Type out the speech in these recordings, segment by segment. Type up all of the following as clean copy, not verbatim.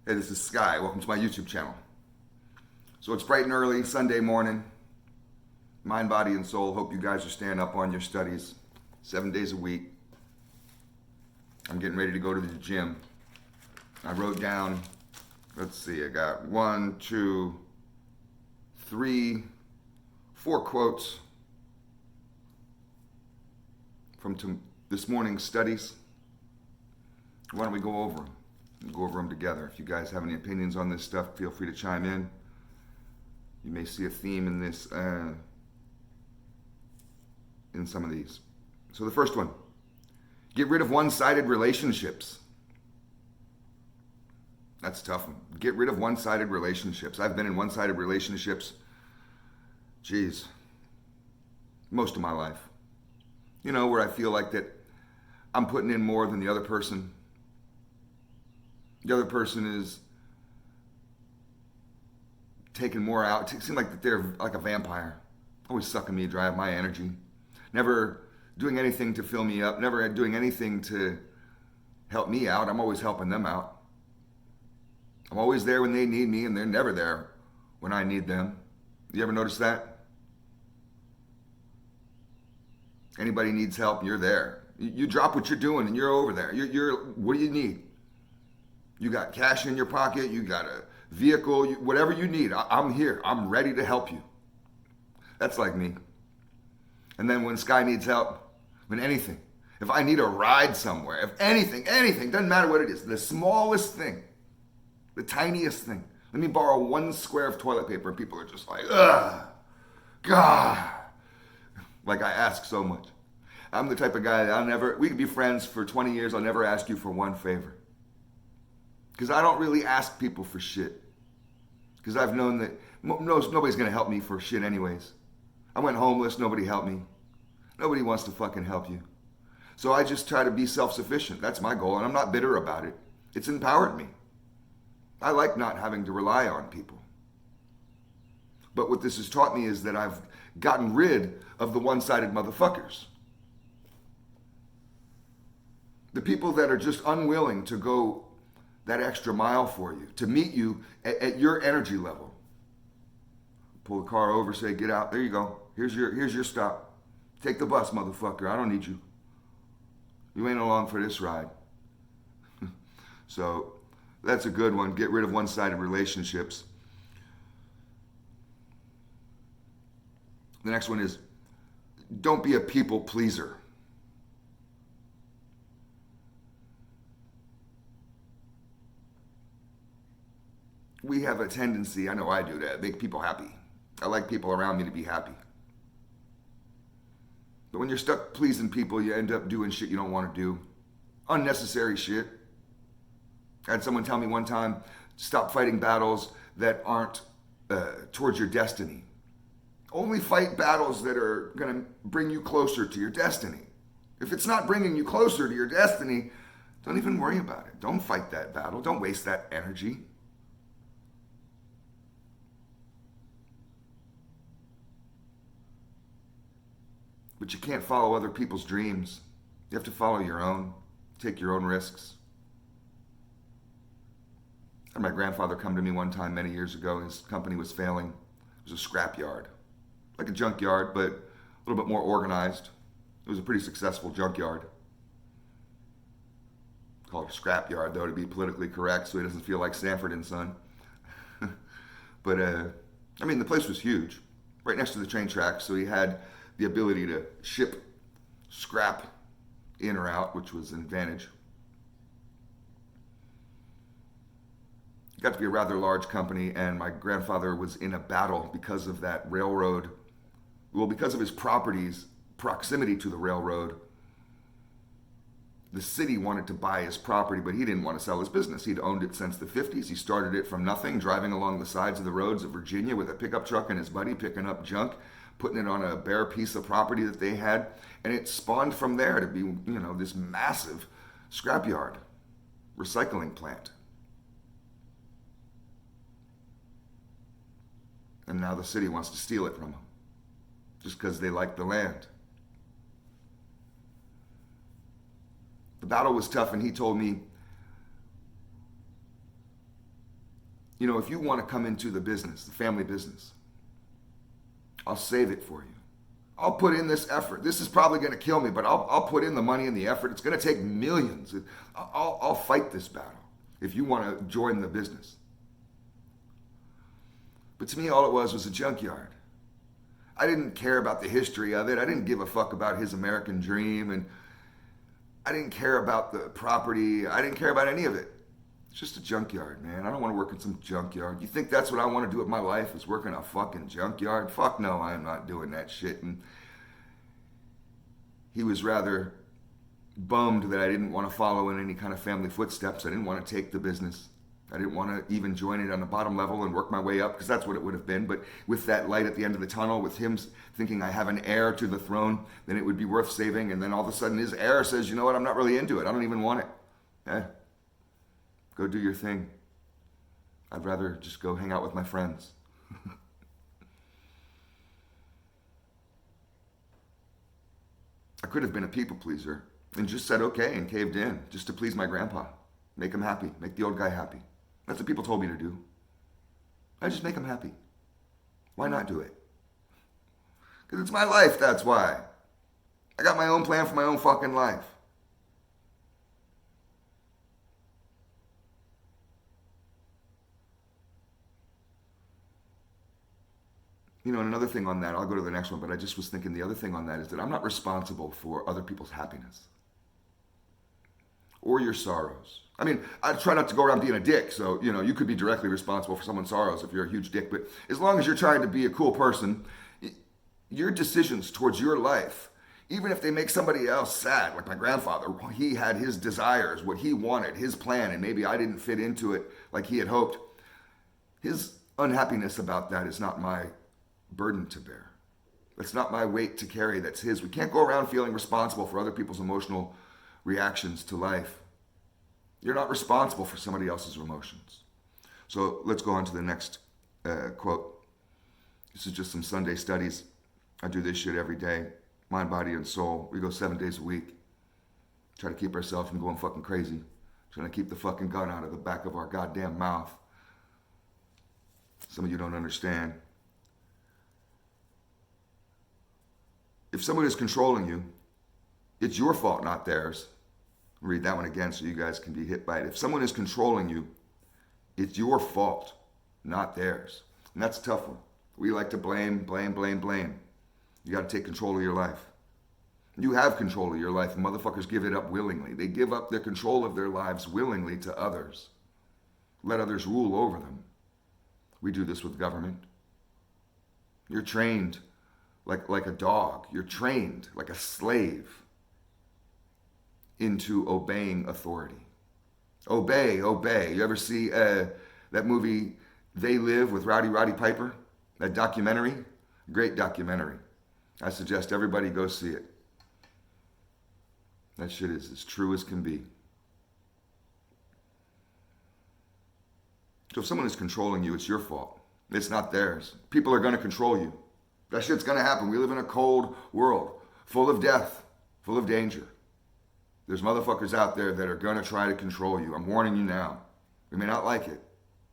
Hey, this is Sky. Welcome to my YouTube channel. So it's bright and early, Sunday morning. Mind, body, and soul. Hope you guys are staying up on your studies 7 days a week. I'm getting ready to go to the gym. I wrote down, let's see, I got 1, 2, 3, 4 quotes from this morning's studies. Why don't we go over them? Go over them together. If you guys have any opinions on this stuff, feel free to chime in. You may see a theme in this, in some of these. So the first one, get rid of one-sided relationships. That's a tough one. Get rid of one-sided relationships. I've been in one-sided relationships, most of my life. You know, where I feel like that I'm putting in more than the other person. The other person is taking more out. It seems like that they're like a vampire, always sucking me dry of my energy, never doing anything to fill me up, never doing anything to help me out. I'm always helping them out. I'm always there when they need me, and they're never there when I need them. You ever notice that? Anybody needs help, you're there. You drop what you're doing and you're over there. What do you need? You got cash in your pocket, you got a vehicle, whatever you need, I'm here. I'm ready to help you. That's like me. And then when Sky needs help, when anything, if I need a ride somewhere, if anything, doesn't matter what it is, the smallest thing, the tiniest thing. Let me borrow 1 square of toilet paper, and people are just like, ugh, God. Like I ask so much. I'm the type of guy that we could be friends for 20 years, I'll never ask you for one favor. Because I don't really ask people for shit. Because I've known that nobody's going to help me for shit anyways. I went homeless, nobody helped me. Nobody wants to fucking help you. So I just try to be self-sufficient. That's my goal, and I'm not bitter about it. It's empowered me. I like not having to rely on people. But what this has taught me is that I've gotten rid of the one-sided motherfuckers. The people that are just unwilling to go that extra mile for you, to meet you at your energy level. Pull the car over, say, get out, there you go. Here's your stop. Take the bus, motherfucker, I don't need you. You ain't along for this ride. So that's a good one. Get rid of one-sided relationships. The next one is, don't be a people pleaser. We have a tendency, I know I do, to make people happy. I like people around me to be happy. But when you're stuck pleasing people, you end up doing shit you don't want to do. Unnecessary shit. I had someone tell me one time, stop fighting battles that aren't towards your destiny. Only fight battles that are going to bring you closer to your destiny. If it's not bringing you closer to your destiny, don't even worry about it. Don't fight that battle. Don't waste that energy. But you can't follow other people's dreams. You have to follow your own. Take your own risks. I had my grandfather come to me one time many years ago. His company was failing. It was a scrap yard. Like a junkyard, but a little bit more organized. It was a pretty successful junkyard. Call it a scrap yard, though, to be politically correct, so he doesn't feel like Sanford and Son. But, I mean, the place was huge. Right next to the train tracks, so he had the ability to ship scrap in or out, which was an advantage. It got to be a rather large company, and my grandfather was in a battle because of that railroad. Well, because of his property's proximity to the railroad, the city wanted to buy his property, but he didn't want to sell his business. He'd owned it since the 50s. He started it from nothing, driving along the sides of the roads of Virginia with a pickup truck and his buddy, picking up junk, putting it on a bare piece of property that they had, and it spawned from there to be, this massive scrapyard, recycling plant. And now the city wants to steal it from him, just because they like the land. The battle was tough, and he told me, You know, if you want to come into the business, the family business, I'll save it for you. I'll put in this effort. This is probably going to kill me, but I'll put in the money and the effort. It's going to take millions. I'll fight this battle if you want to join the business. But to me, all it was a junkyard. I didn't care about the history of it. I didn't give a fuck about his American dream, and I didn't care about the property. I didn't care about any of it. It's just a junkyard, man. I don't want to work in some junkyard. You think that's what I want to do with my life, is work in a fucking junkyard? Fuck no, I am not doing that shit. And he was rather bummed that I didn't want to follow in any kind of family footsteps. I didn't want to take the business. I didn't want to even join it on the bottom level and work my way up, because that's what it would have been. But with that light at the end of the tunnel, with him thinking I have an heir to the throne, then it would be worth saving. And then all of a sudden his heir says, you know what, I'm not really into it. I don't even want it. Go do your thing. I'd rather just go hang out with my friends. I could have been a people pleaser and just said okay and caved in just to please my grandpa. Make him happy. Make the old guy happy. That's what people told me to do. I just make him happy. Why not do it? Because it's my life, that's why. I got my own plan for my own fucking life. You know, and another thing on that, I'll go to the next one, but I just was thinking the other thing on that is that I'm not responsible for other people's happiness or your sorrows. I mean, I try not to go around being a dick, so, you know, you could be directly responsible for someone's sorrows if you're a huge dick, but as long as you're trying to be a cool person, your decisions towards your life, even if they make somebody else sad, like my grandfather, he had his desires, what he wanted, his plan, and maybe I didn't fit into it like he had hoped. His unhappiness about that is not my burden to bear. That's not my weight to carry. That's his. We can't go around feeling responsible for other people's emotional reactions to life. You're not responsible for somebody else's emotions. So let's go on to the next quote. This is just some Sunday studies. I do this shit every day. Mind, body, and soul. We go 7 days a week. Try to keep ourselves from going fucking crazy. Trying to keep the fucking gun out of the back of our goddamn mouth. Some of you don't understand. If someone is controlling you, it's your fault, not theirs. I'll read that one again so you guys can be hit by it. If someone is controlling you, it's your fault, not theirs. And that's a tough one. We like to blame. You got to take control of your life. You have control of your life, and motherfuckers give it up willingly. They give up their control of their lives willingly to others. Let others rule over them. We do this with government. You're trained like a dog. You're trained like a slave into obeying authority. Obey. You ever see that movie They Live with Roddy Piper? That documentary? Great documentary. I suggest everybody go see it. That shit is as true as can be. So if someone is controlling you, it's your fault. It's not theirs. People are going to control you. That shit's going to happen. We live in a cold world, full of death, full of danger. There's motherfuckers out there that are going to try to control you. I'm warning you now. We may not like it.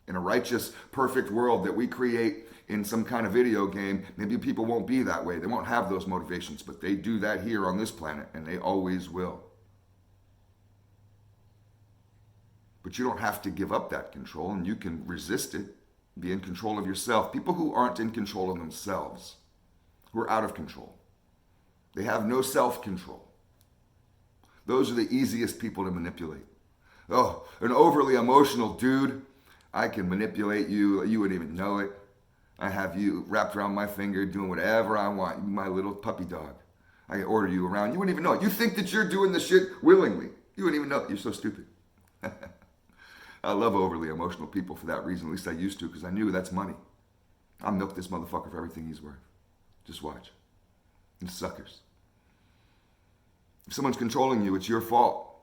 In a righteous, perfect world that we create in some kind of video game, maybe people won't be that way. They won't have those motivations, but they do that here on this planet, and they always will. But you don't have to give up that control, and you can resist it. Be in control of yourself. People who aren't in control of themselves, who are out of control, they have no self-control. Those are the easiest people to manipulate. Oh, an overly emotional dude, I can manipulate you. You wouldn't even know it. I have you wrapped around my finger doing whatever I want. You my little puppy dog. I can order you around. You wouldn't even know it. You think that you're doing the shit willingly. You wouldn't even know it. You're so stupid. I love overly emotional people for that reason. At least I used to, because I knew that's money. I'll milk this motherfucker for everything he's worth. Just watch. And suckers. If someone's controlling you, it's your fault.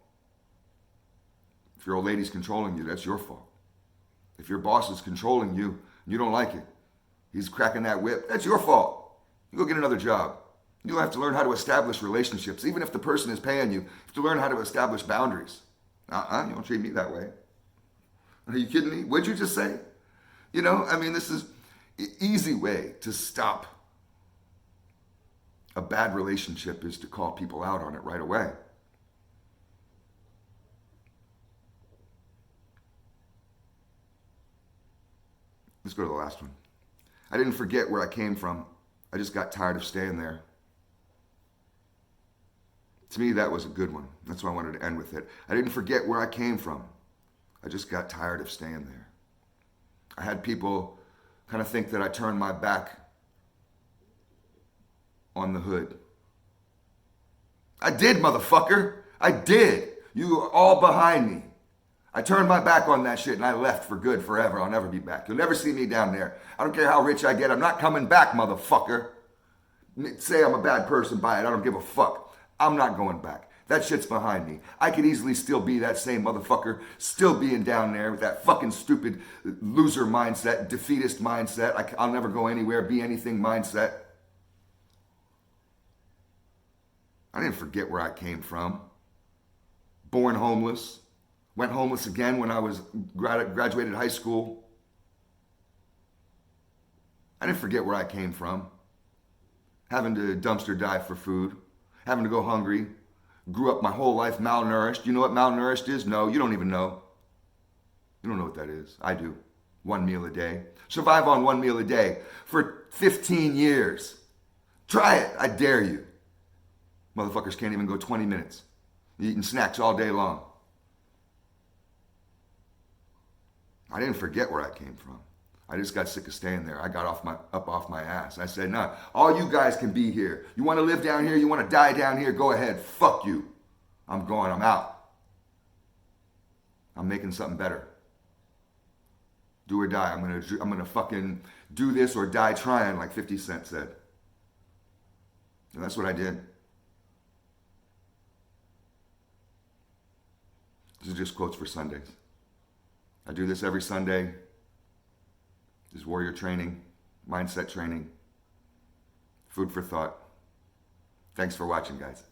If your old lady's controlling you, that's your fault. If your boss is controlling you, and you don't like it, he's cracking that whip, that's your fault. You go get another job. You'll have to learn how to establish relationships. Even if the person is paying you, you have to learn how to establish boundaries. You don't treat me that way. Are you kidding me? What'd you just say? You know, I mean, this is an easy way to stop a bad relationship is to call people out on it right away. Let's go to the last one. I didn't forget where I came from. I just got tired of staying there. To me, that was a good one. That's why I wanted to end with it. I didn't forget where I came from. I just got tired of staying there. I had people kind of think that I turned my back on the hood. I did, motherfucker. I did. You were all behind me. I turned my back on that shit and I left for good forever. I'll never be back. You'll never see me down there. I don't care how rich I get. I'm not coming back, motherfucker. Say I'm a bad person by it. I don't give a fuck. I'm not going back. That shit's behind me. I could easily still be that same motherfucker, still being down there with that fucking stupid loser mindset, defeatist mindset. I'll never go anywhere, be anything mindset. I didn't forget where I came from. Born homeless. Went homeless again when I was graduated high school. I didn't forget where I came from. Having to dumpster dive for food. Having to go hungry. Grew up my whole life malnourished. You know what malnourished is? No, you don't even know. You don't know what that is. I do. 1 meal a day. Survive on 1 meal a day for 15 years. Try it. I dare you. Motherfuckers can't even go 20 minutes. Eating snacks all day long. I didn't forget where I came from. I just got sick of staying there. I got up off my ass. I said, nah, all you guys can be here. You want to live down here? You want to die down here? Go ahead. Fuck you. I'm going. I'm out. I'm making something better. Do or die. I'm gonna fucking do this or die trying, like 50 Cent said. And that's what I did. These are just quotes for Sundays. I do this every Sunday. This is warrior training, mindset training, food for thought. Thanks for watching, guys.